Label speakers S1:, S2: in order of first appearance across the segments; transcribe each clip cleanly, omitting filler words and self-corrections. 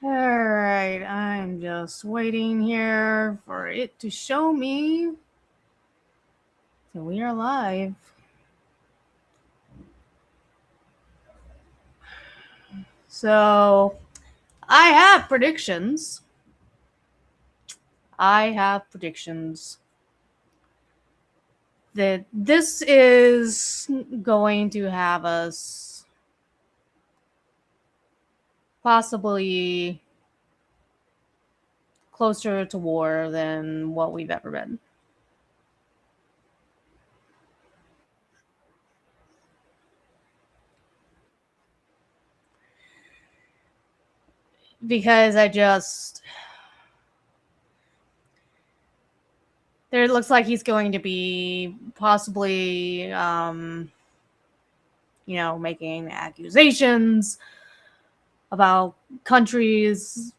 S1: All right, I'm just waiting here for it to show me that we are live. So, I have predictions. I have predictions that this is going to have us possibly closer to war than what we've ever been. Because there looks like he's going to be possibly making accusations about countries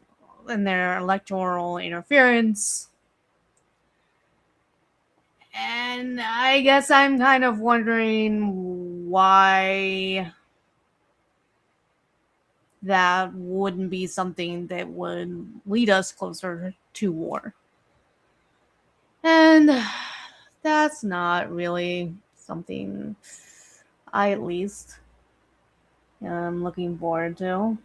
S1: and their electoral interference. And I guess I'm kind of wondering why that wouldn't be something that would lead us closer to war. And that's not really something I at least am looking forward to.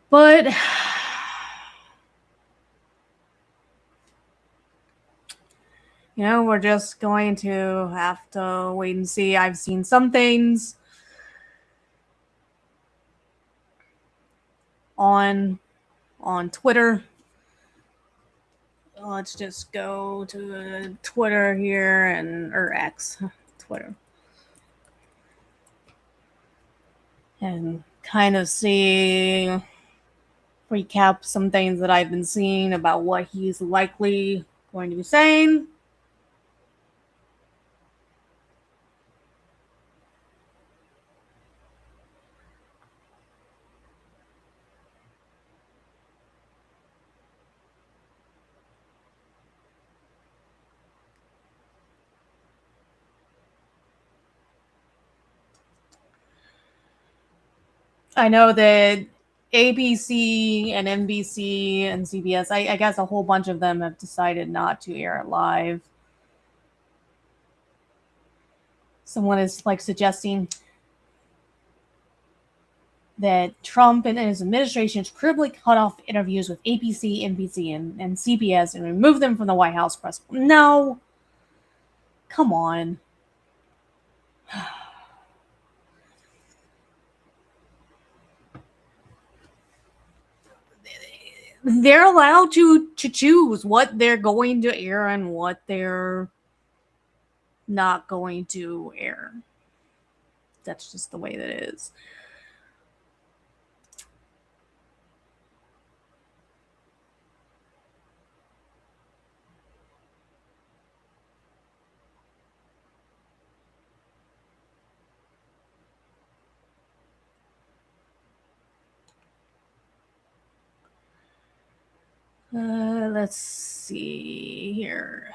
S1: But we're just going to have to wait and see. I've seen some things on Twitter. Let's just go to Twitter here or X, Twitter, and kind of see recap some things that I've been seeing about what he's likely going to be saying. I know that ABC and NBC and CBS, I guess a whole bunch of them have decided not to air it live. Someone is like suggesting that Trump and his administration should criminally cut off interviews with ABC, NBC, and CBS and remove them from the White House press. No. Come on. They're allowed to choose what they're going to air and what they're not going to air. That's just the way that it is. Let's see here.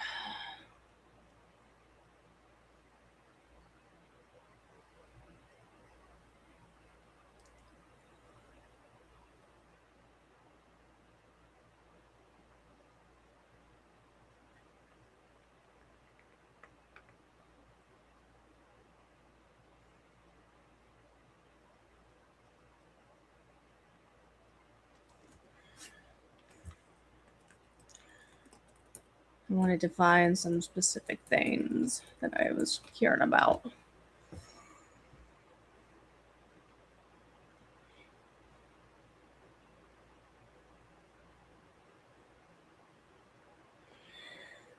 S1: I wanted to find some specific things that I was hearing about.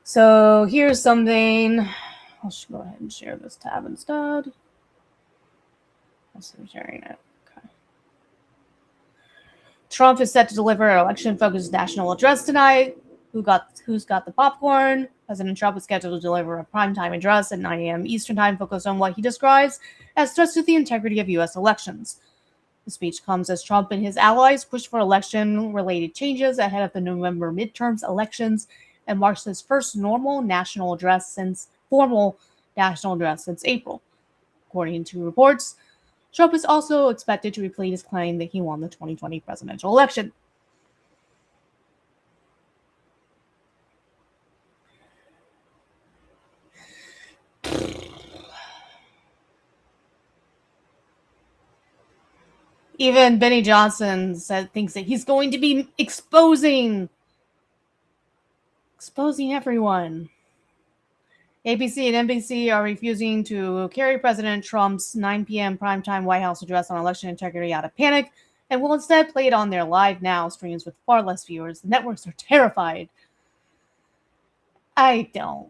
S1: So here's something. I'll just go ahead and share this tab instead. I'm sharing it. Okay. Trump is set to deliver an election-focused national address tonight. Who's got the popcorn? President Trump is scheduled to deliver a primetime address at 9 a.m. Eastern Time focused on what he describes as threats to the integrity of U.S. elections. The speech comes as Trump and his allies push for election-related changes ahead of the November midterms elections and marks his first formal national address since April. According to reports, Trump is also expected to replete his claim that he won the 2020 presidential election. Even Benny Johnson thinks that he's going to be exposing everyone. ABC and NBC are refusing to carry President Trump's 9 p.m. primetime White House address on election integrity out of panic, and will instead play it on their Live Now streams with far less viewers. The networks are terrified. I don't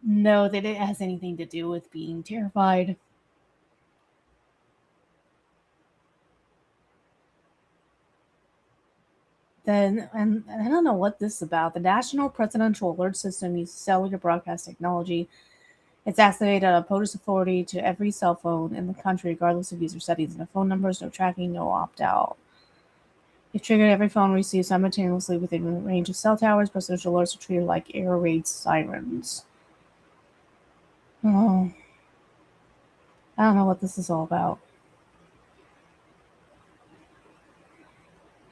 S1: know that it has anything to do with being terrified. Then, and I don't know what this is about. The National Presidential Alert System uses cellular broadcast technology. It's activated on a POTUS authority to every cell phone in the country, regardless of user settings. No phone numbers, no tracking, no opt-out. If triggered, every phone receives simultaneously within range of cell towers. Presidential alerts are treated like air raid sirens. Oh, I don't know what this is all about.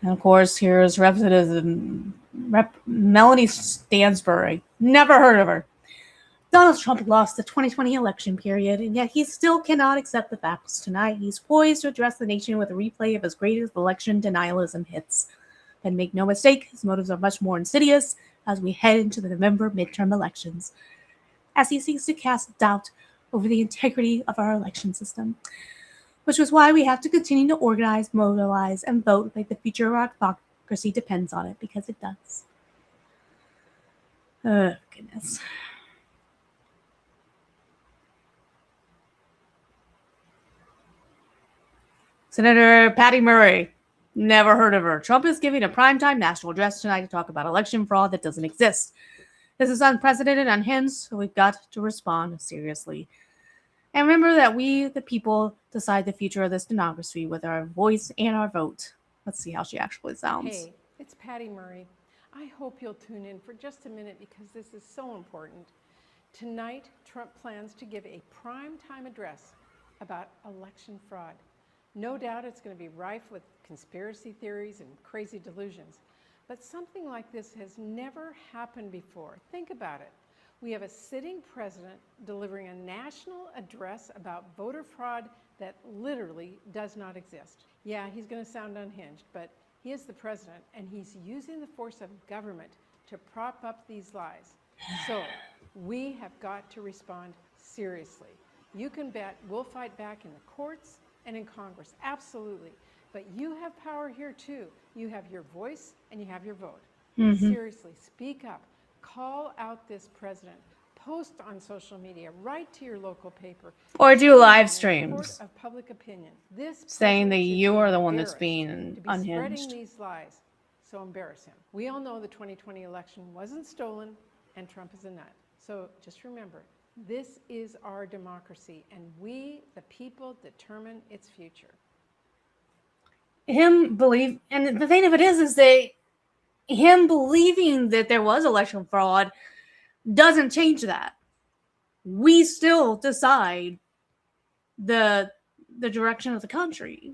S1: And of course, here's Representative Melanie Stansbury. Never heard of her. Donald Trump lost the 2020 election period, and yet he still cannot accept the facts. Tonight, he's poised to address the nation with a replay of his greatest election denialism hits. And make no mistake, his motives are much more insidious as we head into the November midterm elections, as he seeks to cast doubt over the integrity of our election system, which was why we have to continue to organize, mobilize, and vote like the future of our democracy depends on it, because it does. Oh, goodness. Senator Patty Murray. Never heard of her. Trump is giving a primetime national address tonight to talk about election fraud that doesn't exist. This is unprecedented and unhinged, so we've got to respond seriously. And remember that we, the people, decide the future of this democracy with our voice and our vote. Let's see how she actually sounds.
S2: Hey, it's Patty Murray. I hope you'll tune in for just a minute because this is so important. Tonight, Trump plans to give a primetime address about election fraud. No doubt it's going to be rife with conspiracy theories and crazy delusions. But something like this has never happened before. Think about it. We have a sitting president delivering a national address about voter fraud that literally does not exist. Yeah, he's going to sound unhinged, but he is the president, and he's using the force of government to prop up these lies. So we have got to respond seriously. You can bet we'll fight back in the courts and in Congress, absolutely. But you have power here too. You have your voice and you have your vote. Seriously, speak up. Call out this president. Post on social media. Write to your local paper.
S1: Or do live streams.
S2: Of public opinion. This
S1: saying that you are the one that's being unhinged.
S2: Spreading these lies. So embarrass him. We all know the 2020 election wasn't stolen and Trump is a nut. So just remember, this is our democracy, and we, the people, determine its future.
S1: And the thing of it is that him believing that there was election fraud doesn't change that. We still decide the direction of the country.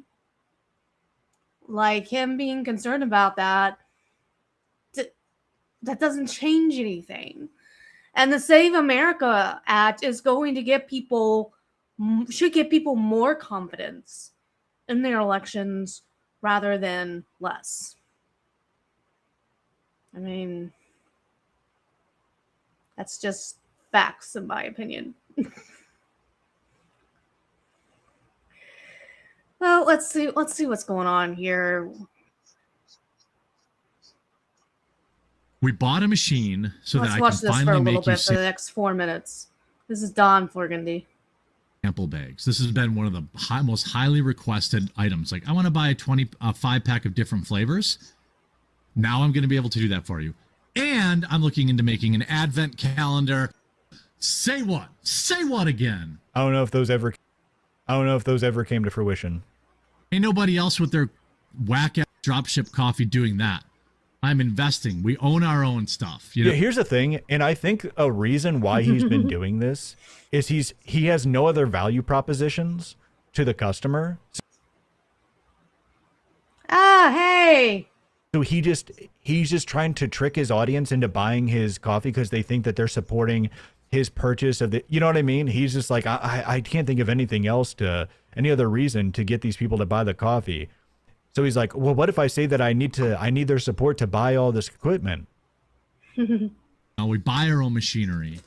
S1: Like, him being concerned about that doesn't change anything. And the Save America Act is going to should give people more confidence in their elections rather than less. I mean, that's just facts, in my opinion. Well, let's see what's going on here.
S3: We bought a machine so that I can
S1: finally make you. Let's watch this for a little bit for the next 4 minutes. This is Don Burgundy.
S3: Sample bags. This has been one of the most highly requested items. Like, I want to buy a 5-pack of different flavors. Now I'm going to be able to do that for you. And I'm looking into making an advent calendar. Say what? Say what again?
S4: I don't know if those ever came to fruition.
S3: Ain't nobody else with their whack-ass dropship coffee doing that. I'm investing. We own our own stuff. You know?
S4: Yeah, here's the thing, and I think a reason why he's been doing this is he has no other value propositions to the customer.
S1: Ah, hey.
S4: So he's just trying to trick his audience into buying his coffee because they think that they're supporting his purchase of the, you know what I mean? He's just like, I can't think of anything else any other reason to get these people to buy the coffee. So he's like, well, what if I say that I need their support to buy all this equipment?
S3: We buy our own machinery.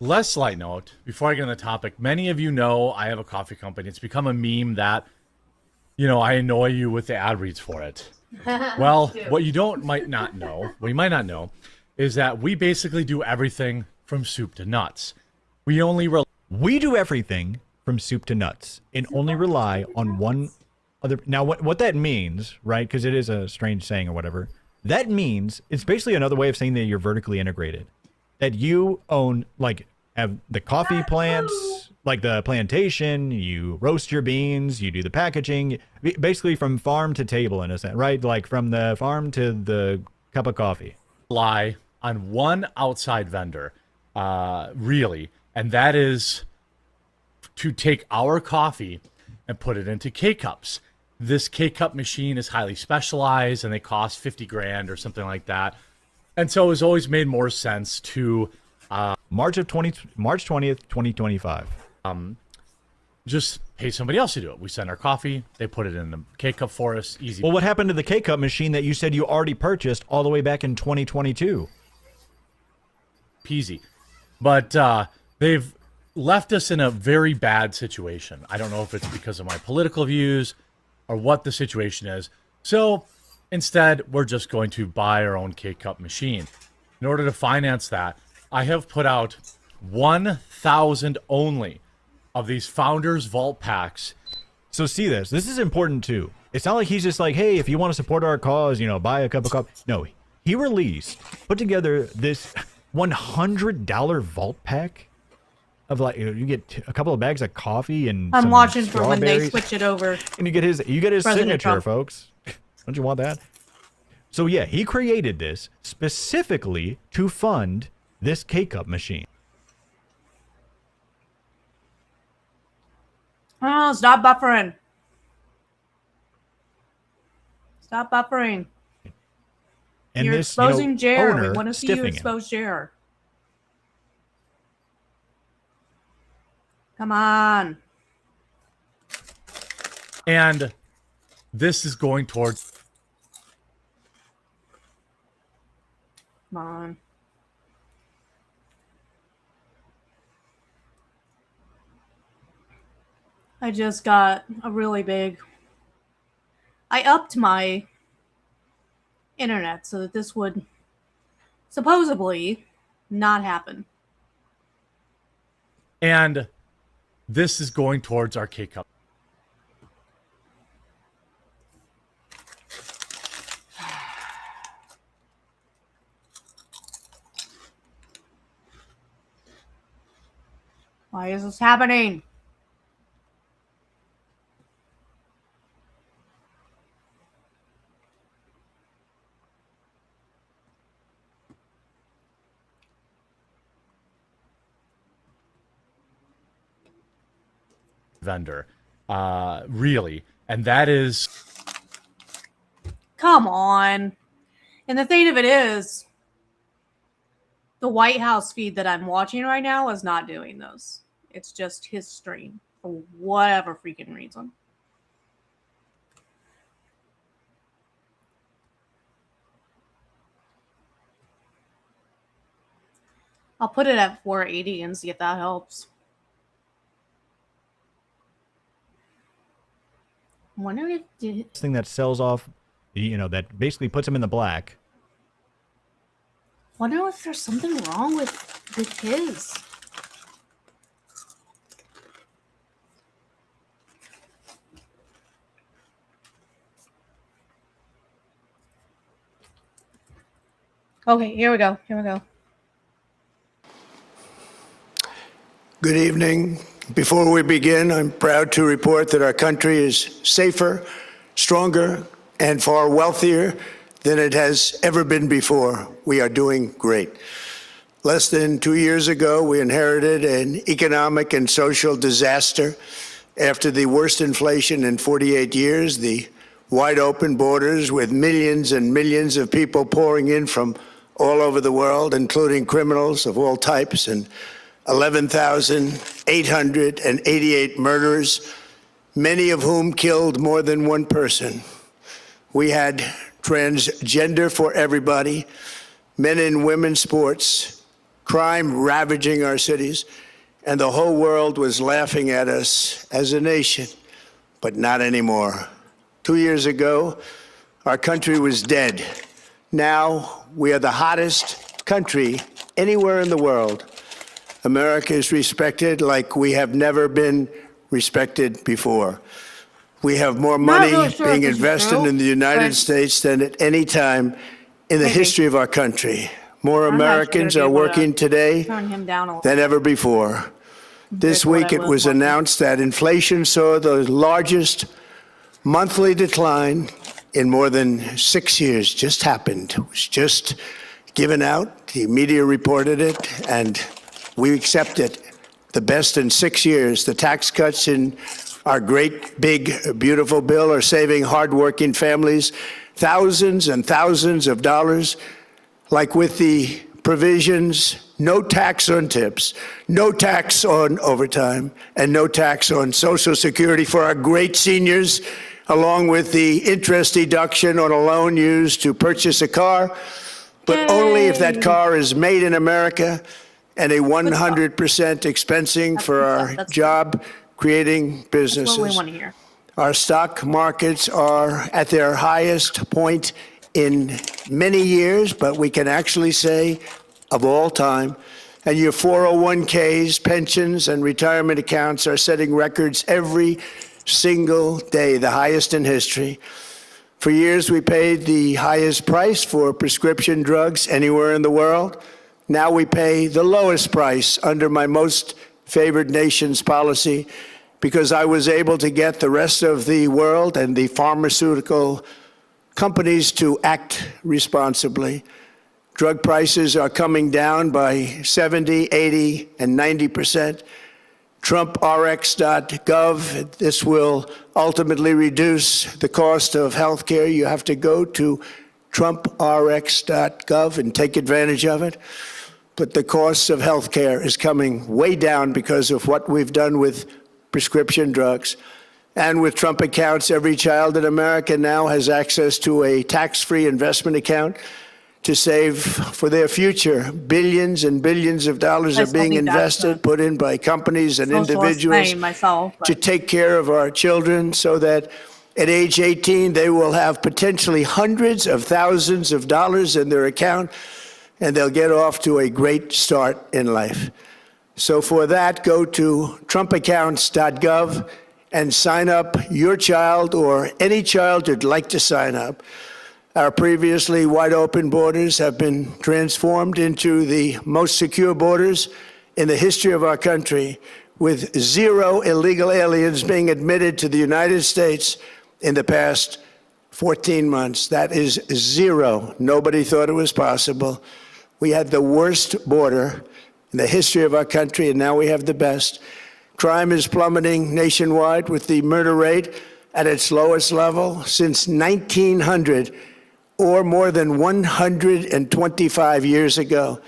S5: Less slight note, before I get on the topic, many of you know I have a coffee company. It's become a meme that, I annoy you with the ad reads for it. Well, what you might not know, is that we basically do everything from soup to nuts. We
S4: do everything from soup to nuts and only rely on one other. Now, what that means, right? Because it is a strange saying or whatever. That means it's basically another way of saying that you're vertically integrated. That you own, have the coffee plants, like the plantation, you roast your beans, you do the packaging, basically from farm to table in a sense, right? Like from the farm to the cup of coffee.
S5: rely on one outside vendor, really, and that is to take our coffee and put it into K-Cups. This K-Cup machine is highly specialized and they cost 50 grand or something like that. And so it's always made more sense to
S4: March 20th, 2025.
S5: Just pay somebody else to do it. We send our coffee, they put it in the K-Cup for us, easy.
S4: Well, what happened to the K-Cup machine that you said you already purchased all the way back in 2022?
S5: Peasy. But they've left us in a very bad situation. I don't know if it's because of my political views or what the situation is. So instead, we're just going to buy our own K-Cup machine. In order to finance that, I have put out 1,000 only of these Founders Vault packs.
S4: So see this. This is important too. It's not like he's just like, hey, if you want to support our cause, buy a cup of coffee. No, he put together this $100 Vault pack of you get a couple of bags of coffee and
S1: I'm
S4: some
S1: watching for when they
S4: strawberries.
S1: switch it over.
S4: And you get his
S1: President
S4: signature,
S1: Trump.
S4: folks. Don't you want that? So yeah, he created this specifically to fund this K-Cup machine.
S1: Oh, stop buffering. Stop buffering.
S4: And
S1: You're
S4: this,
S1: exposing Jer. We
S4: owner
S1: want to see you
S4: stiffing him.
S1: expose Jer. Come on.
S5: And this is going towards
S1: Come on. I just got a really big... I upped my internet so that this would supposedly not happen.
S5: and this is going towards our K-Cup.
S1: Why is this happening?
S5: Vendor, really, and that is
S1: Come on. And the thing of it is, the White House feed that I'm watching right now is not doing those. It's just his stream for whatever freaking reason. I'll put it at 480 and see if that helps. I wonder if it,
S4: Thing that sells off, that basically puts him in the black.
S1: wonder if there's something wrong with his. Okay, here we go. Here we go.
S6: Good evening. Before we begin, I'm proud to report that our country is safer, stronger, and far wealthier than it has ever been before. We are doing great. Less than 2 years ago, we inherited an economic and social disaster, After the worst inflation in 48 years, the wide open borders with millions and millions of people pouring in from all over the world, including criminals of all types, and 11,888 murders, many of whom killed more than one person. We had transgender for everybody, men and women sports, crime ravaging our cities, and the whole world was laughing at us as a nation, but not anymore. 2 years ago, our country was dead. Now we are the hottest country anywhere in the world. America is respected like we have never been respected before. We have more money
S1: really sure
S6: being
S1: if this is
S6: invested
S1: true,
S6: in the United
S1: but-
S6: States than at any time in the
S1: Maybe.
S6: history of our country. More
S1: I'm not sure
S6: Americans
S1: if
S6: are
S1: they wanna
S6: working today
S1: Turn him down a little.
S6: than ever before. This
S1: Compared
S6: week
S1: to
S6: it
S1: what I
S6: was
S1: was
S6: announced that inflation saw the largest monthly decline in more than 6 years. Just happened. It was just given out. The media reported it, and we accept it. The best in 6 years. The tax cuts in our great, big, beautiful bill are saving hardworking families thousands and thousands of dollars, like with the provisions, no tax on tips, no tax on overtime, and no tax on Social Security for our great seniors, along with the interest deduction on a loan used to purchase a car, but only if that car is made in America, and a 100% expensing for our
S1: That's-
S6: job-creating
S1: That's what we
S6: businesses.
S1: want to hear.
S6: Our stock markets are at their highest point in many years, but we can actually say of all time. And your 401ks, pensions, and retirement accounts are setting records every single day, the highest in history. For years, we paid the highest price for prescription drugs anywhere in the world. Now we pay the lowest price under my most favored nation's policy, because I was able to get the rest of the world and the pharmaceutical companies to act responsibly. Drug prices are coming down by 70, 80, and 90%. TrumpRx.gov, this will ultimately reduce the cost of health care. You have to go to TrumpRx.gov and take advantage of it. But the cost of health care is coming way down because of what we've done with prescription drugs. And with Trump accounts, every child in America now has access to a tax-free investment account to save for their future. Billions and billions of dollars
S1: I
S6: are
S1: still
S6: being
S1: think that's
S6: invested, put in by companies and
S1: Socialist
S6: individuals
S1: thing myself, but-
S6: to take care of our children so that at age 18, they will have potentially hundreds of thousands of dollars in their account, and they'll get off to a great start in life. So for that, go to trumpaccounts.gov and sign up your child or any child who'd like to sign up. Our previously wide open borders have been transformed into the most secure borders in the history of our country, with 0 illegal aliens being admitted to the United States in the past 14 months. That is 0. Nobody thought it was possible. We had the worst border in the history of our country, and now we have the best. Crime is plummeting nationwide, with the murder rate at its lowest level since 1900, or more than 125 years ago.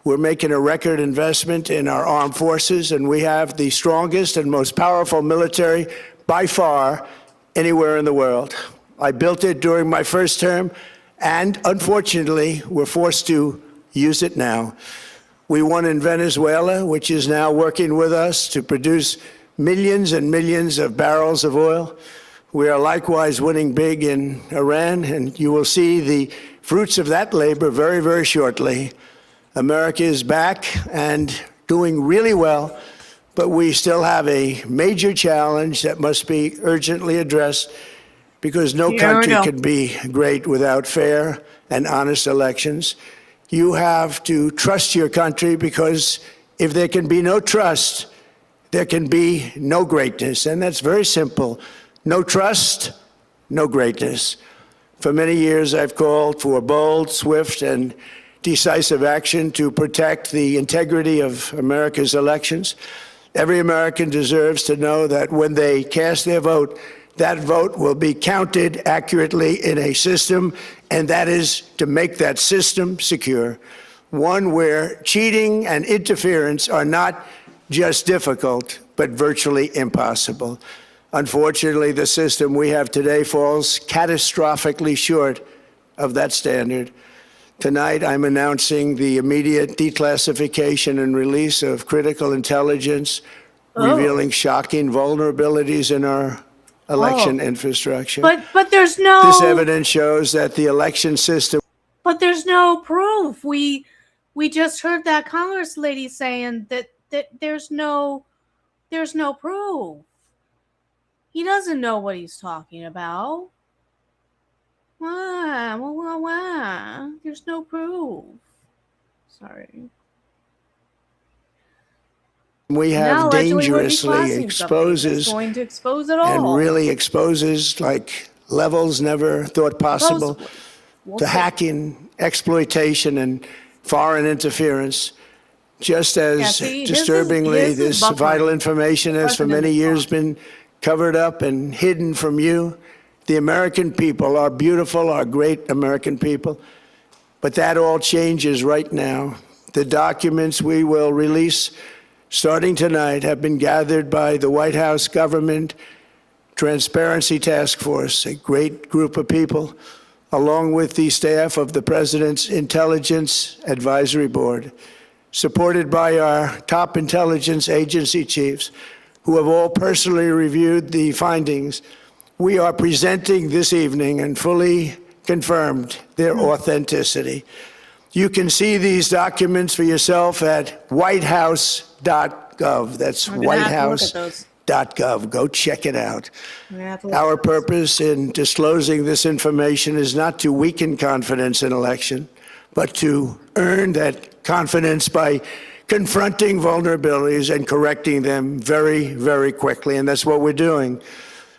S6: We're making a record investment in our armed forces, and we have the strongest and most powerful military by far anywhere in the world. I built it during my first term, and unfortunately, we're forced to use it now. We won in Venezuela, which is now working with us to produce millions and millions of barrels of oil. We are likewise winning big in Iran, and you will see the fruits of that labor very, very shortly. America is back and doing really well, but we still have a major challenge that must be urgently addressed, because no
S1: Here we
S6: country
S1: go.
S6: can be great without fair and honest elections. You have to trust your country, because if there can be no trust, there can be no greatness. And that's very simple. No trust, no greatness. For many years, I've called for bold, swift, and decisive action to protect the integrity of America's elections. Every American deserves to know that when they cast their vote, that vote will be counted accurately in a system, and that is to make that system secure, one where cheating and interference are not just difficult, but virtually impossible. Unfortunately, the system we have today falls catastrophically short of that standard. Tonight, I'm announcing the immediate declassification and release of critical intelligence revealing shocking vulnerabilities in our election infrastructure.
S1: But there's no.
S6: This evidence shows that the election system.
S1: But there's no proof. We just heard that Congress lady saying that there's no proof. He doesn't know what he's talking about. Why? There's no proof. Sorry.
S6: We have dangerously exposes
S1: going to expose it all.
S6: and really exposes like levels never thought possible to hacking, exploitation, and foreign interference. Just as disturbingly, this vital information has for many years been covered up and hidden from you, the American people, our beautiful, our great American people. But that all changes right now. The documents we will release starting tonight have been gathered by the White House Government Transparency Task Force, a great group of people, along with the staff of the President's Intelligence Advisory Board, supported by our top intelligence agency chiefs, who have all personally reviewed the findings. We are presenting this evening and fully confirmed their authenticity. You can see these documents for yourself at whitehouse.gov. That's whitehouse.gov. Go check it out. Our purpose in disclosing this information is not to weaken confidence in election, but to earn that confidence by confronting vulnerabilities and correcting them very, very quickly. And that's what we're doing.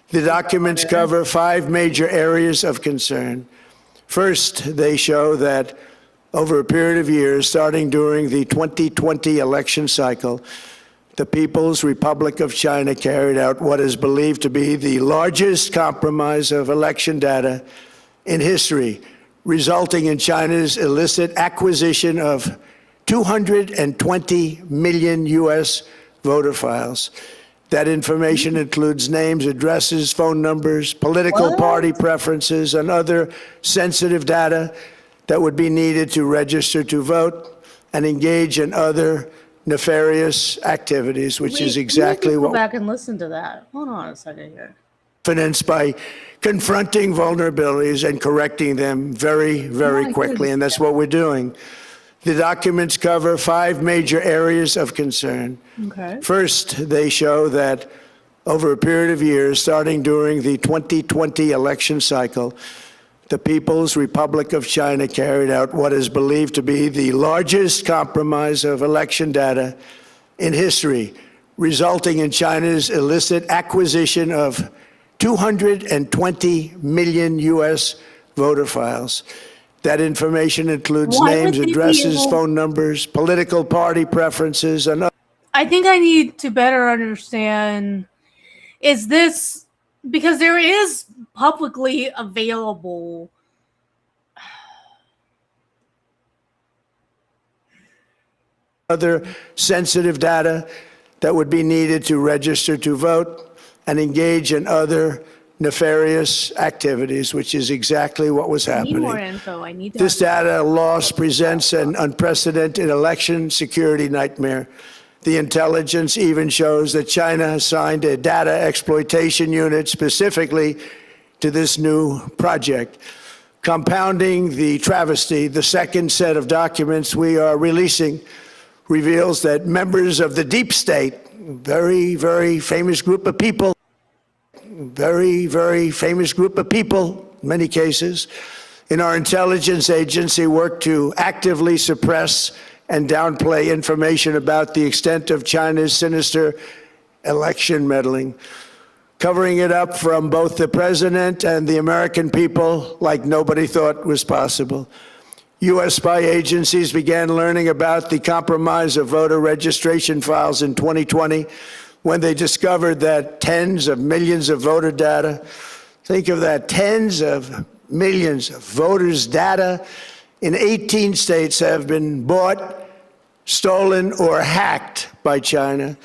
S6: The documents cover 5 major areas of concern. First, they show that over a period of years, starting during the 2020 election cycle, the People's Republic of China carried out what is believed to be the largest compromise of election data in history, resulting in China's illicit acquisition of 220 million U.S. voter files. That information includes names, addresses, phone numbers, political party preferences, and other sensitive data that would be needed to register to vote and engage in other nefarious activities, which is exactly what.
S1: Go back and listen to that. Hold on a second here.
S6: Confidence by confronting vulnerabilities and correcting them very, very quickly, and that's what we're doing. The documents cover 5 major areas of concern.
S1: Okay.
S6: First, they show that over a period of years, starting during the 2020 election cycle, the People's Republic of China carried out what is believed to be the largest compromise of election data in history, resulting in China's illicit acquisition of 220 million U.S. voter files. That information includes names, addresses, phone numbers, political party preferences, and other.
S1: I think I need to better understand, is this, because there is publicly available
S6: other sensitive data that would be needed to register to vote and engage in other nefarious activities, which is exactly what was happening.
S1: I need more info. I need
S6: this data loss presents an unprecedented election security nightmare. The intelligence even shows that China assigned a data exploitation unit specifically to this new project. Compounding the travesty, the second set of documents we are releasing reveals that members of the deep state, very, very famous group of people, in many cases, in our intelligence agency work to actively suppress and downplay information about the extent of China's sinister election meddling, covering it up from both the president and the American people like nobody thought was possible. U.S. spy agencies began learning about the compromise of voter registration files in 2020 when they discovered that tens of millions of voter data, think of that, tens of millions of voters' data in 18 states have been bought, stolen, or hacked by China.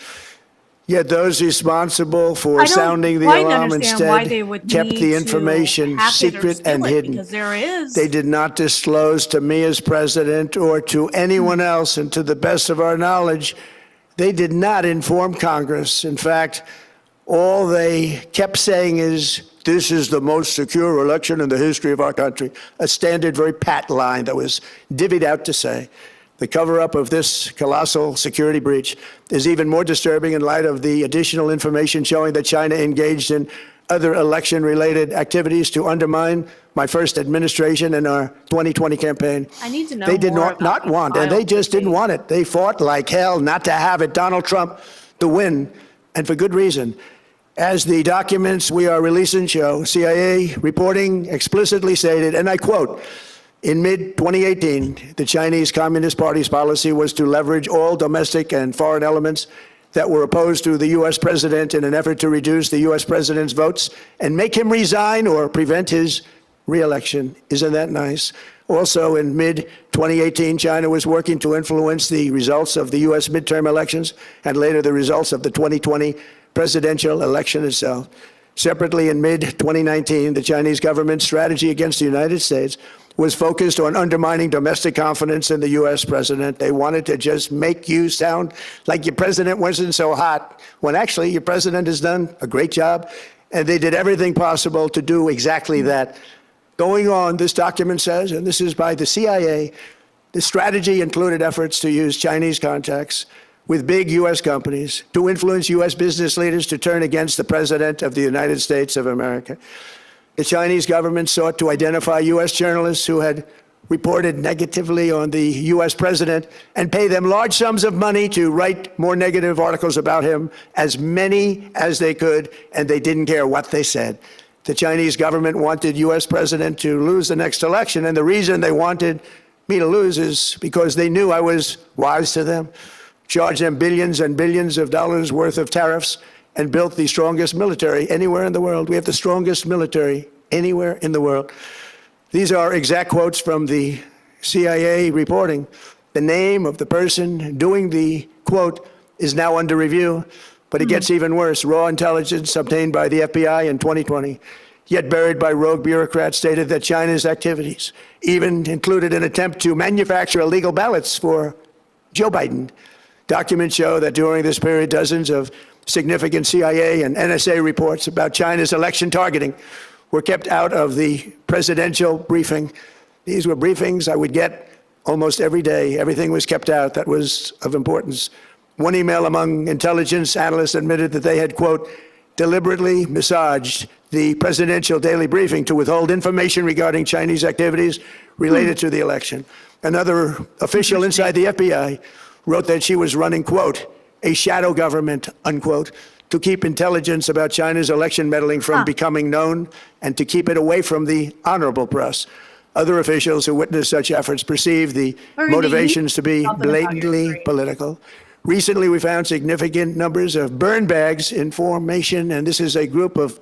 S6: Yet those responsible for sounding the alarm instead kept the information secret and hidden. They did not disclose to me as president or to anyone else, and to the best of our knowledge, they did not inform Congress. In fact, all they kept saying is, this is the most secure election in the history of our country, a standard, very pat line that was divvied out to say. The cover-up of this colossal security breach is even more disturbing in light of the additional information showing that China engaged in other election-related activities to undermine my first administration and our 2020 campaign.
S1: I need to know
S6: They did
S1: more
S6: not want, and they just didn't want it. They fought like hell not to have it, Donald Trump, to win, and for good reason. As the documents we are releasing show, CIA reporting explicitly stated, and I quote, in mid-2018, the Chinese Communist Party's policy was to leverage all domestic and foreign elements that were opposed to the U.S. president in an effort to reduce the U.S. president's votes and make him resign or prevent his re-election. Isn't that nice? Also, in mid-2018, China was working to influence the results of the U.S. midterm elections and later the results of the 2020 presidential election itself. Separately, in mid-2019, the Chinese government's strategy against the United States was focused on undermining domestic confidence in the U.S. president. They wanted to just make you sound like your president wasn't so hot, when actually your president has done a great job, and they did everything possible to do exactly that. Going on, this document says, and this is by the CIA, the strategy included efforts to use Chinese contacts with big U.S. companies to influence U.S. business leaders to turn against the President of the United States of America. The Chinese government sought to identify U.S. journalists who had reported negatively on the U.S. president and pay them large sums of money to write more negative articles about him, as many as they could, and they didn't care what they said. The Chinese government wanted U.S. president to lose the next election, and the reason they wanted me to lose is because they knew I was wise to them, charged them billions and billions of dollars worth of tariffs, and built the strongest military anywhere in the world. We have the strongest military anywhere in the world. These are exact quotes from the CIA reporting. The name of the person doing the quote is now under review, but it gets even worse. Raw intelligence obtained by the FBI in 2020, yet buried by rogue bureaucrats, stated that China's activities even included an attempt to manufacture illegal ballots for Joe Biden. Documents show that during this period, dozens of significant CIA and NSA reports about China's election targeting were kept out of the presidential briefing. These were briefings I would get almost every day. Everything was kept out that was of importance. One email among intelligence analysts admitted that they had, quote, deliberately massaged the presidential daily briefing to withhold information regarding Chinese activities related to the election. Another official inside the FBI wrote that she was running, quote, a shadow government, unquote, to keep intelligence about China's election meddling from becoming known and to keep it away from the honorable press. Other officials who witnessed such efforts perceived the motivations to be blatantly political. Recently, we found significant numbers of burn bags in formation, and this is a group of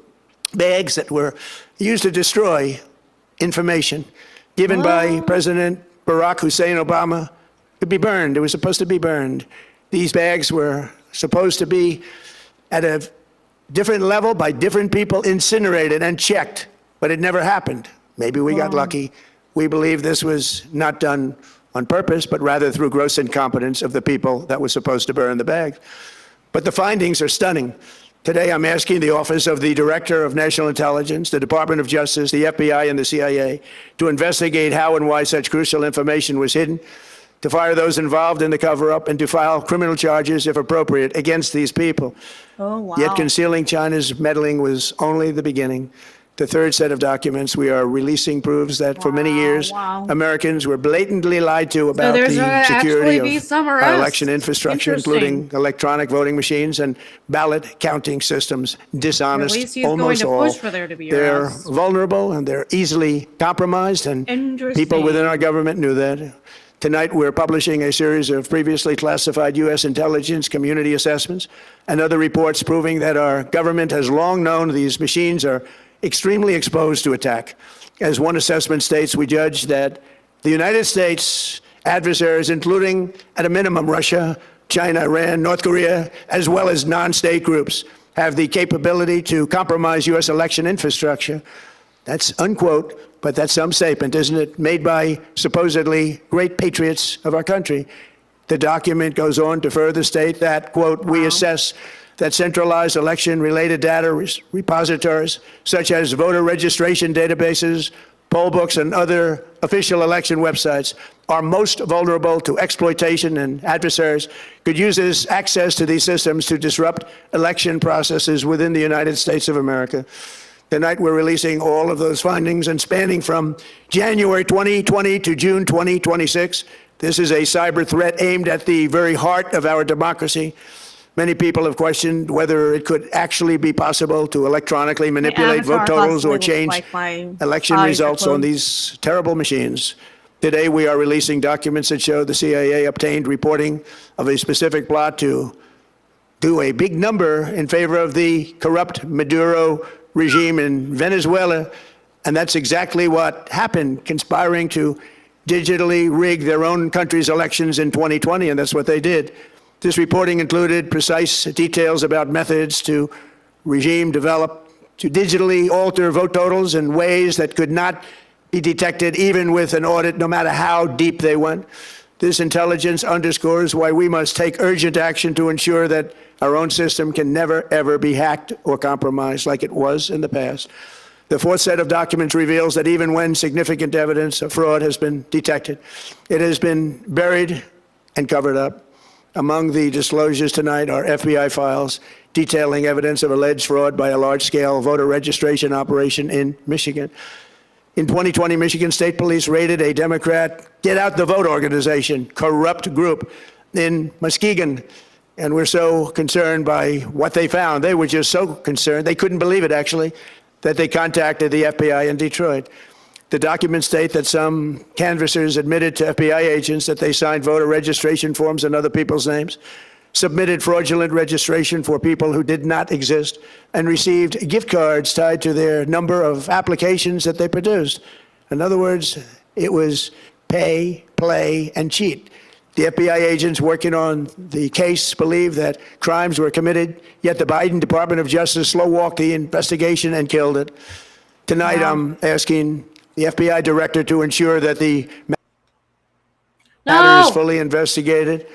S6: bags that were used to destroy information given by President Barack Hussein Obama to be burned. It was supposed to be burned. These bags were supposed to be at a different level by different people, incinerated and checked, but it never happened. Maybe we got lucky. We believe this was not done on purpose, but rather through gross incompetence of the people that were supposed to burn the bags. But the findings are stunning. Today, I'm asking the Office of the Director of National Intelligence, the Department of Justice, the FBI, and the CIA to investigate how and why such crucial information was hidden, to fire those involved in the cover-up, and to file criminal charges, if appropriate, against these people.
S1: Oh, wow.
S6: Yet concealing China's meddling was only the beginning. The third set of documents we are releasing proves that for many years,
S1: wow.
S6: Americans were blatantly lied to about
S1: there's
S6: the
S1: gonna
S6: security
S1: actually be
S6: of
S1: some
S6: our
S1: arrests.
S6: election infrastructure, including electronic voting machines and ballot counting systems, dishonest,
S1: At least he's going
S6: almost
S1: to
S6: all.
S1: push for there to be
S6: They're
S1: arrests.
S6: vulnerable and they're easily compromised, and people within our government knew that. Tonight, we're publishing a series of previously classified U.S. intelligence community assessments and other reports proving that our government has long known these machines are extremely exposed to attack. As one assessment states, we judge that the United States adversaries, including at a minimum Russia, China, Iran, North Korea, as well as non-state groups, have the capability to compromise U.S. election infrastructure. That's unquote, but that's some statement, isn't it? Made by supposedly great patriots of our country. The document goes on to further state that, quote, we assess that centralized election-related data repositories, such as voter registration databases, poll books, and other official election websites, are most vulnerable to exploitation, and adversaries could use this access to these systems to disrupt election processes within the United States of America. Tonight, we're releasing all of those findings, and spanning from January 2020 to June 2026. This is a cyber threat aimed at the very heart of our democracy. Many people have questioned whether it could actually be possible to electronically manipulate vote totals or change election results on these terrible machines. Today, we are releasing documents that show the CIA obtained reporting of a specific plot to do a big number in favor of the corrupt Maduro regime in Venezuela. And that's exactly what happened, conspiring to digitally rig their own country's elections in 2020, and that's what they did. This reporting included precise details about methods to regime develop to digitally alter vote totals in ways that could not be detected even with an audit, no matter how deep they went. This intelligence underscores why we must take urgent action to ensure that our own system can never, ever be hacked or compromised like it was in the past. The fourth set of documents reveals that even when significant evidence of fraud has been detected, it has been buried and covered up. Among the disclosures tonight are FBI files detailing evidence of alleged fraud by a large-scale voter registration operation in Michigan. In 2020, Michigan State Police raided a Democrat Get Out the Vote organization, corrupt group in Muskegon. And we're so concerned by what they found. They were just so concerned, they couldn't believe it, actually, that they contacted the FBI in Detroit. The documents state that some canvassers admitted to FBI agents that they signed voter registration forms in other people's names, submitted fraudulent registration for people who did not exist, and received gift cards tied to their number of applications that they produced. In other words, it was pay, play, and cheat. The FBI agents working on the case believe that crimes were committed, yet the Biden Department of Justice slow-walked the investigation and killed it. Tonight, I'm asking the FBI director to ensure that the matter is fully investigated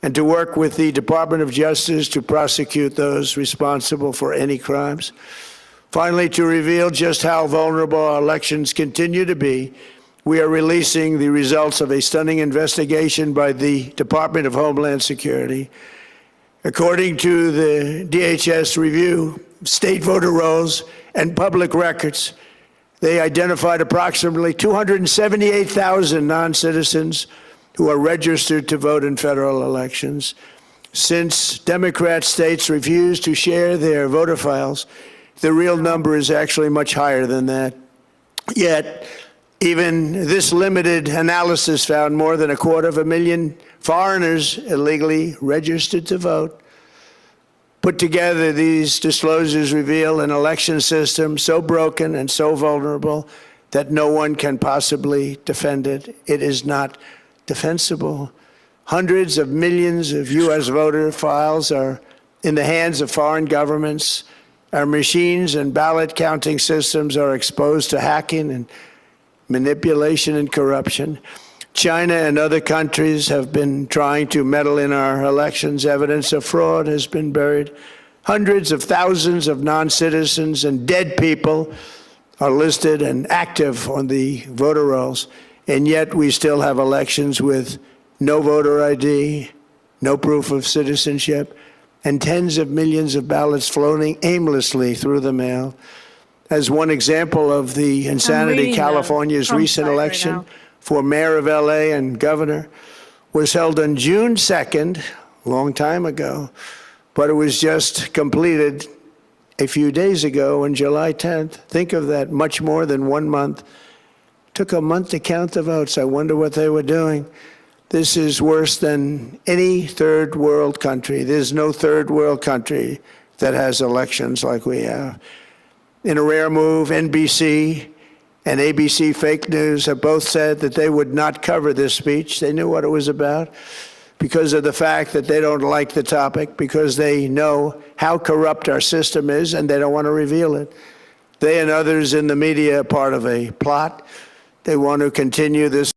S6: and to work with the Department of Justice to prosecute those responsible for any crimes. Finally, to reveal just how vulnerable our elections continue to be, we are releasing the results of a stunning investigation by the Department of Homeland Security. According to the DHS review, state voter rolls and public records, they identified approximately 278,000 non-citizens who are registered to vote in federal elections. Since Democrat states refuse to share their voter files, the real number is actually much higher than that. Yet, even this limited analysis found more than 250,000 foreigners illegally registered to vote. Put together, these disclosures reveal an election system so broken and so vulnerable that no one can possibly defend it. It is not defensible. Hundreds of millions of U.S. voter files are in the hands of foreign governments. Our machines and ballot counting systems are exposed to hacking and manipulation and corruption. China and other countries have been trying to meddle in our elections. Evidence of fraud has been buried. Hundreds of thousands of non-citizens and dead people are listed and active on the voter rolls. And yet we still have elections with no voter ID, no proof of citizenship, and tens of millions of ballots floating aimlessly through the mail. as one example of the insanity,
S1: reading
S6: California's
S1: Trump's
S6: recent
S1: site right
S6: election
S1: now.
S6: for mayor of LA and governor was held on June 2nd, a long time ago, but it was just completed a few days ago on July 10th. Think of that, much more than 1 month. Took a month to count the votes. I wonder what they were doing. This is worse than any third world country. There's no third world country that has elections like we have. In a rare move, NBC and ABC Fake News have both said that they would not cover this speech. They knew what it was about because of the fact that they don't like the topic, because they know how corrupt our system is and they don't want to reveal it. They and others in the media are part of a plot. They want to continue this.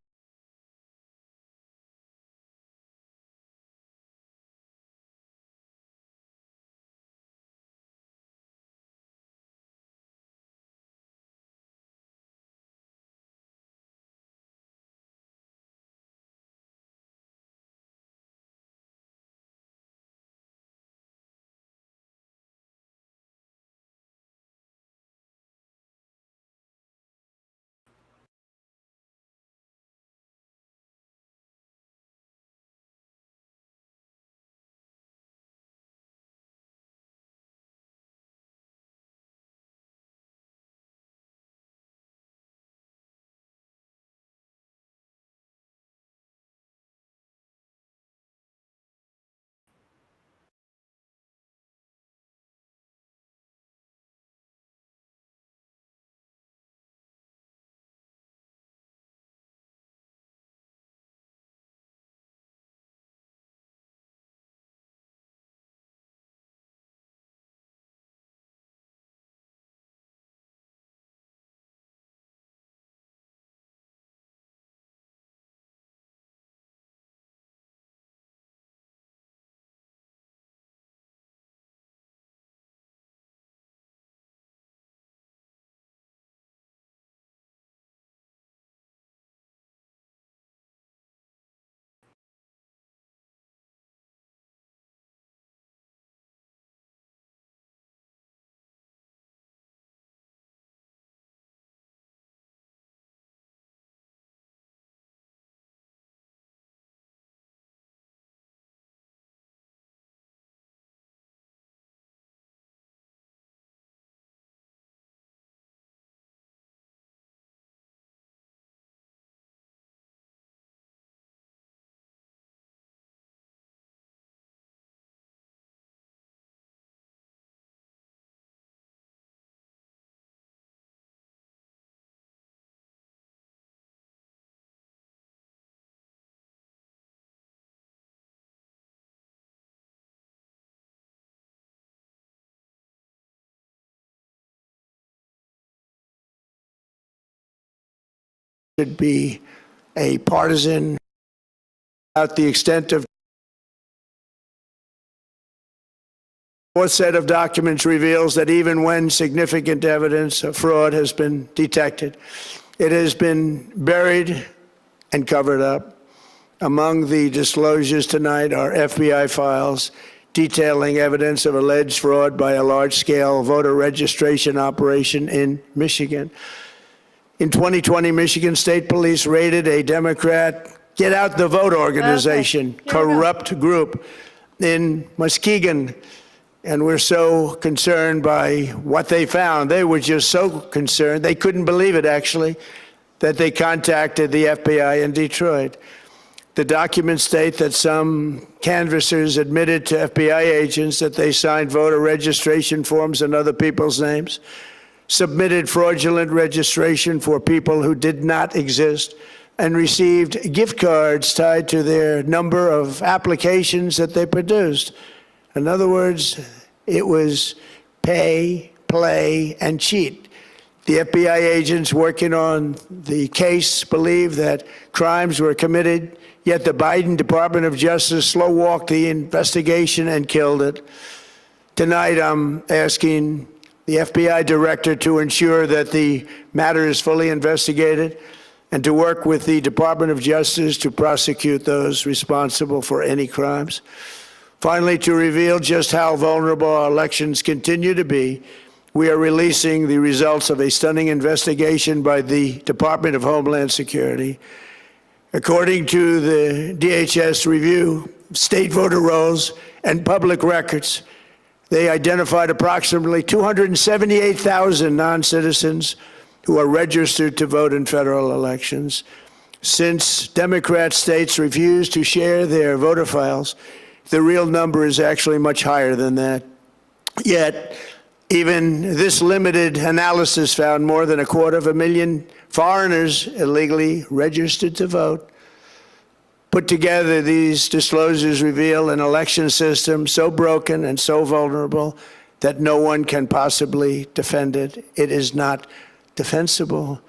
S6: Should be a partisan at the extent of. Fourth set of documents reveals that even when significant evidence of fraud has been detected, it has been buried and covered up. Among the disclosures tonight are FBI files detailing evidence of alleged fraud by a large-scale voter registration operation in Michigan. In 2020, Michigan State Police raided a Democrat Get Out the Vote organization, corrupt group in Muskegon. And we're so concerned by what they found. They were just so concerned, they couldn't believe it, actually, that they contacted the FBI in Detroit. The documents state that some canvassers admitted to FBI agents that they signed voter registration forms in other people's names, submitted fraudulent registration for people who did not exist, and received gift cards tied to their number of applications that they produced. In other words, it was pay, play, and cheat. The FBI agents working on the case believe that crimes were committed, yet the Biden Department of Justice slow-walked the investigation and killed it. Tonight, I'm asking the FBI director to ensure that the matter is fully investigated and to work with the Department of Justice to prosecute those responsible for any crimes. Finally, to reveal just how vulnerable our elections continue to be, we are releasing the results of a stunning investigation by the Department of Homeland Security. According to the DHS review, state voter rolls and public records, they identified approximately 278,000 non-citizens who are registered to vote in federal elections. Since Democrat states refuse to share their voter files, the real number is actually much higher than that. Yet, even this limited analysis found more than 250,000 foreigners illegally registered to vote. Put together, these disclosures reveal an election system so broken and so vulnerable that no one can possibly defend it. It is not defensible.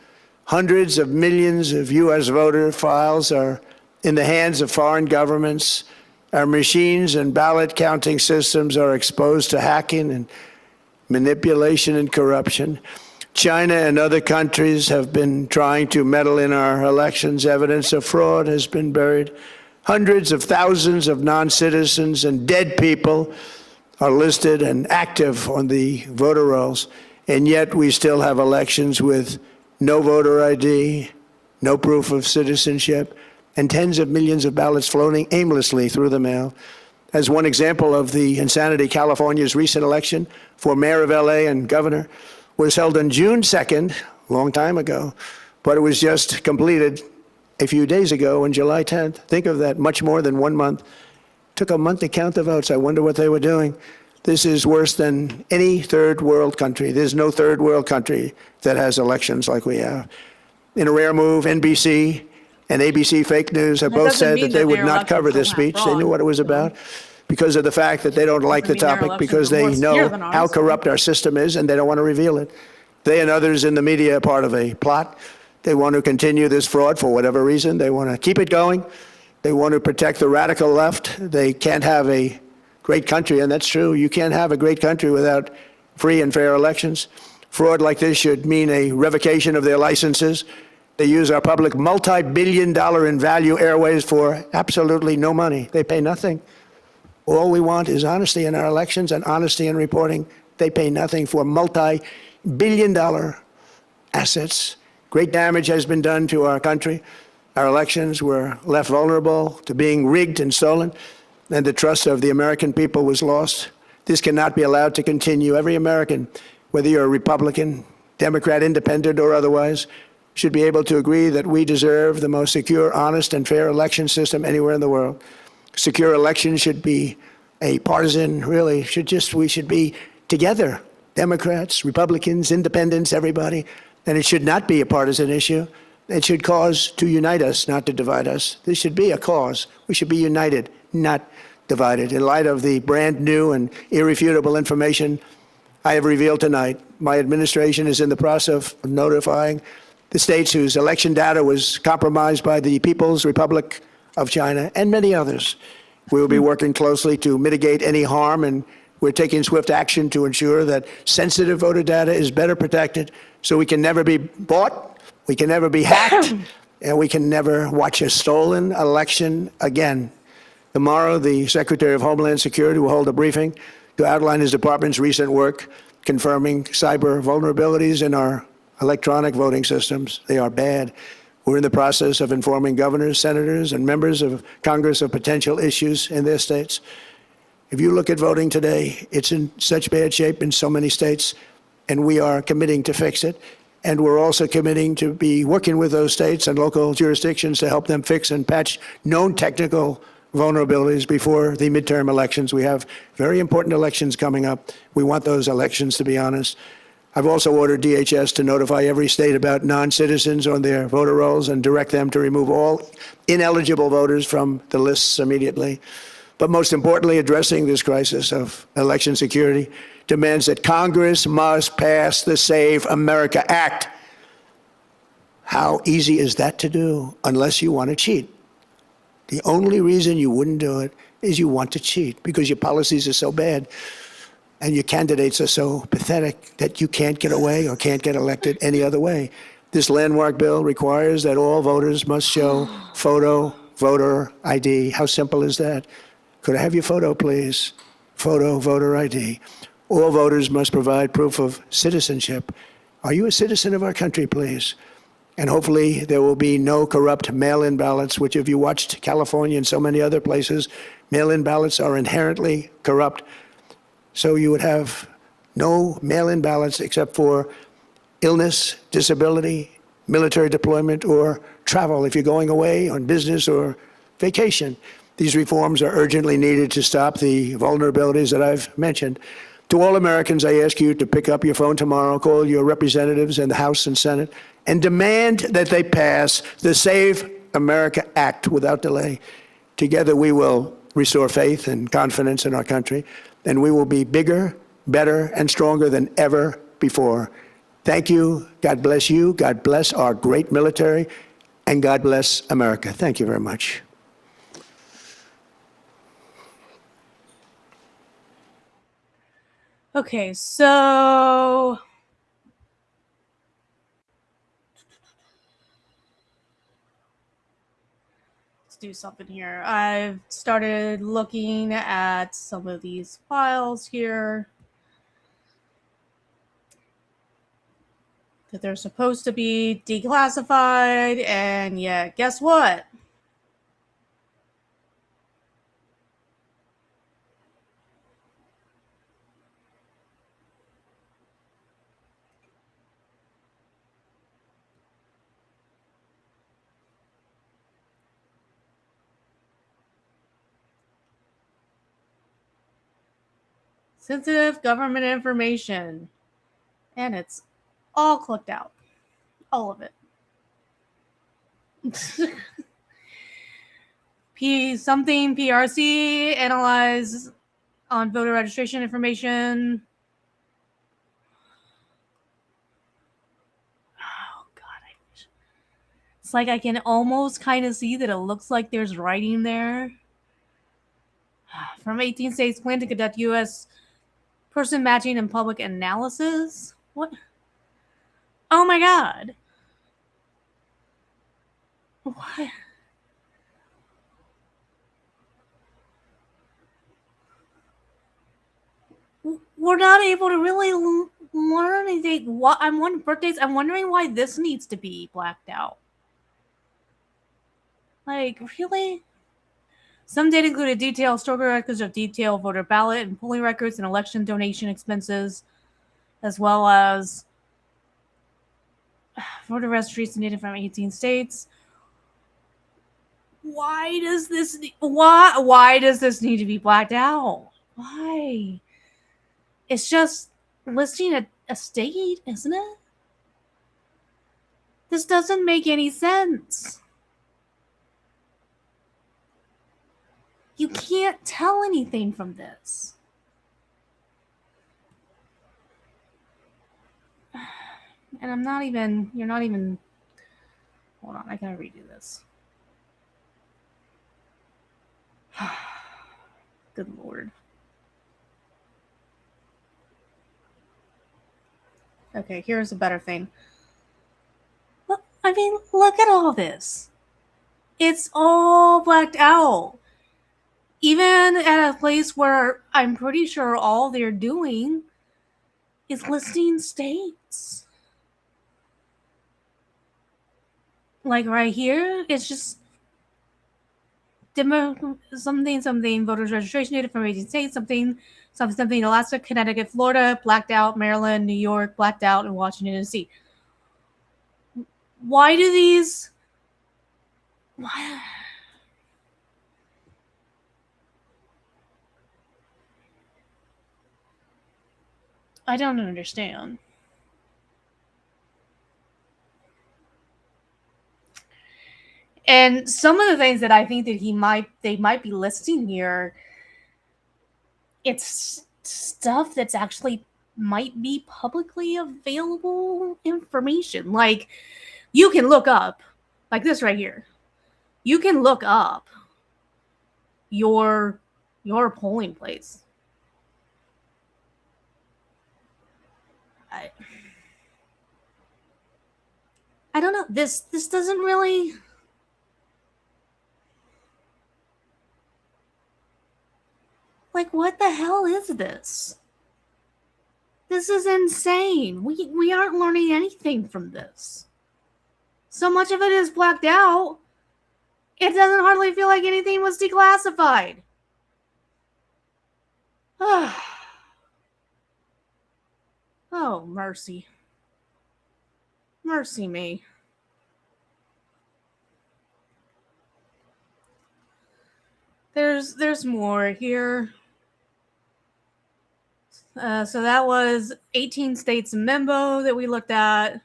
S6: Hundreds of millions of U.S. voter files are in the hands of foreign governments. Our machines and ballot counting systems are exposed to hacking and manipulation and corruption. China and other countries have been trying to meddle in our elections. Evidence of fraud has been buried. Hundreds of thousands of non-citizens and dead people are listed and active on the voter rolls, and yet we still have elections with no voter ID, no proof of citizenship, and tens of millions of ballots floating aimlessly through the mail. As one example of the insanity, California's recent election for mayor of LA and governor was held on June 2nd, a long time ago, but it was just completed a few days ago on July 10th. Think of that, much more than 1 month. Took a month to count the votes. I wonder what they were doing. This is worse than any third world country. There's no third world country that has elections like we have. In a rare move, NBC and ABC Fake News have both said that they would not cover this speech. They knew what it was about because of the fact that they don't like the topic, because they know how corrupt our system is and they don't want to reveal it. They and others in the media are part of a plot. They want to continue this fraud for whatever reason. They want to keep it going. They want to protect the radical left. They can't have a great country, and that's true. You can't have a great country without free and fair elections. Fraud like this should mean a revocation of their licenses. They use our public multi-billion-dollar in value airways for absolutely no money. They pay nothing. All we want is honesty in our elections and honesty in reporting. They pay nothing for multi-billion-dollar assets. Great damage has been done to our country. Our elections were left vulnerable to being rigged and stolen, and the trust of the American people was lost. This cannot be allowed to continue. Every American, whether you're a Republican, Democrat, Independent, or otherwise, should be able to agree that we deserve the most secure, honest, and fair election system anywhere in the world. Secure elections should be a partisan, really, we should be together, Democrats, Republicans, Independents, everybody, and it should not be a partisan issue. It should cause to unite us, not to divide us. This should be a cause. We should be united, not divided. In light of the brand new and irrefutable information I have revealed tonight, my administration is in the process of notifying the states whose election data was compromised by the People's Republic of China and many others. We will be working closely to mitigate any harm, and we're taking swift action to ensure that sensitive voter data is better protected so we can never be bought, we can never be hacked, and we can never watch a stolen election again. Tomorrow, the Secretary of Homeland Security will hold a briefing to outline his department's recent work confirming cyber vulnerabilities in our electronic voting systems. They are bad. We're in the process of informing governors, senators, and members of Congress of potential issues in their states. If you look at voting today, it's in such bad shape in so many states, and we are committing to fix it. And we're also committing to be working with those states and local jurisdictions to help them fix and patch known technical vulnerabilities before the midterm elections. We have very important elections coming up. We want those elections to be honest. I've also ordered DHS to notify every state about non-citizens on their voter rolls and direct them to remove all ineligible voters from the lists immediately. But most importantly, addressing this crisis of election security demands that Congress must pass the Save America Act. How easy is that to do unless you want to cheat? The only reason you wouldn't do it is you want to cheat because your policies are so bad and your candidates are so pathetic that you can't get away or can't get elected any other way. This landmark bill requires that all voters must show photo, voter ID. How simple is that? Could I have your photo, please? Photo, voter ID. All voters must provide proof of citizenship. Are you a citizen of our country, please? And hopefully there will be no corrupt mail-in ballots, which if you watched California and so many other places, mail-in ballots are inherently corrupt. So you would have no mail-in ballots except for illness, disability, military deployment, or travel if you're going away on business or vacation. These reforms are urgently needed to stop the vulnerabilities that I've mentioned. To all Americans, I ask you to pick up your phone tomorrow, call your representatives in the House and Senate, and demand that they pass the Save America Act without delay. Together, we will restore faith and confidence in our country, and we will be bigger, better, and stronger than ever before. Thank you. God bless you. God bless our great military, and God bless America. Thank you very much.
S1: Okay, so let's do something here. I've started looking at some of these files here that they're supposed to be declassified, and yeah, guess what? Sensitive government information. And it's all clicked out. All of it. Something PRC analyze on voter registration information. Oh God, it's like I can almost kind of see that it looks like there's writing there. From 18 states plan to conduct U.S. person matching and public analysis. What? Oh my God. What? We're not able to really learn anything. What? I'm wondering birthdays. I'm wondering why this needs to be blacked out. Like, really? Some data included detailed historical records of detailed voter ballot and polling records and election donation expenses, as well as voter registration data from 18 states. Why does this need to be blacked out? Why? It's just listing a state, isn't it? This doesn't make any sense. You can't tell anything from this. And you're not even, hold on, I gotta redo this. Good Lord. Okay, here's a better thing. Look, I mean, look at all this. It's all blacked out. Even at a place where I'm pretty sure all they're doing is listing states. Like right here, it's just something voters registration data from 18 states, something Alaska, Connecticut, Florida, blacked out, Maryland, New York, blacked out, and Washington, D.C. Why do these? Why? I don't understand. And some of the things that I think that they might be listing here, it's stuff that's actually might be publicly available information. Like you can look up, like this right here. You can look up your polling place. I don't know. This doesn't really. Like, what the hell is this? This is insane. We aren't learning anything from this. So much of it is blacked out. It doesn't hardly feel like anything was declassified. Oh, mercy. Mercy me. There's more here. So that was 18 states memo that we looked at.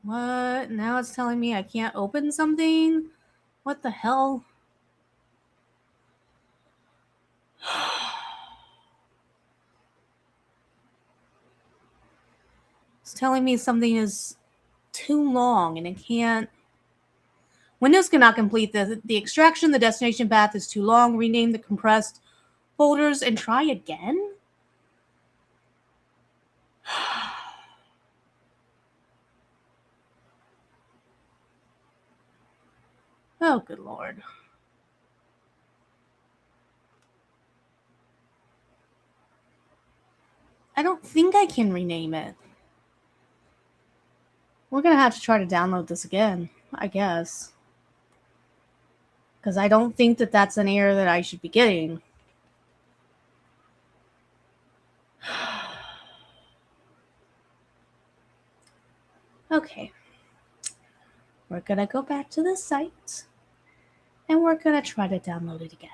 S1: What? Now it's telling me I can't open something? What the hell? It's telling me something is too long and it can't. Windows cannot complete the extraction. The destination path is too long. Rename the compressed folders and try again? Oh, good Lord. I don't think I can rename it. We're going to have to try to download this again, I guess. Because I don't think that that's an error that I should be getting. Okay. We're going to go back to the site. And we're going to try to download it again.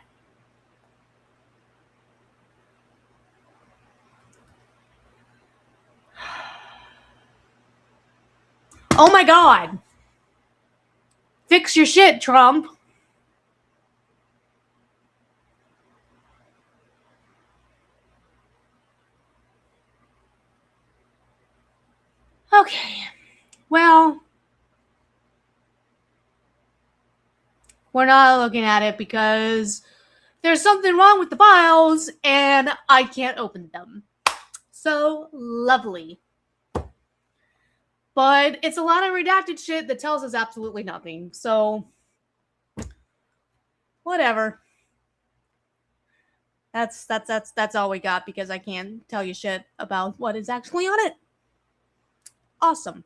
S1: Oh my God! Fix your shit, Trump! Okay. Well, we're not looking at it because there's something wrong with the files and I can't open them. So lovely. But it's a lot of redacted shit that tells us absolutely nothing. So whatever. That's all we got because I can't tell you shit about what is actually on it. Awesome.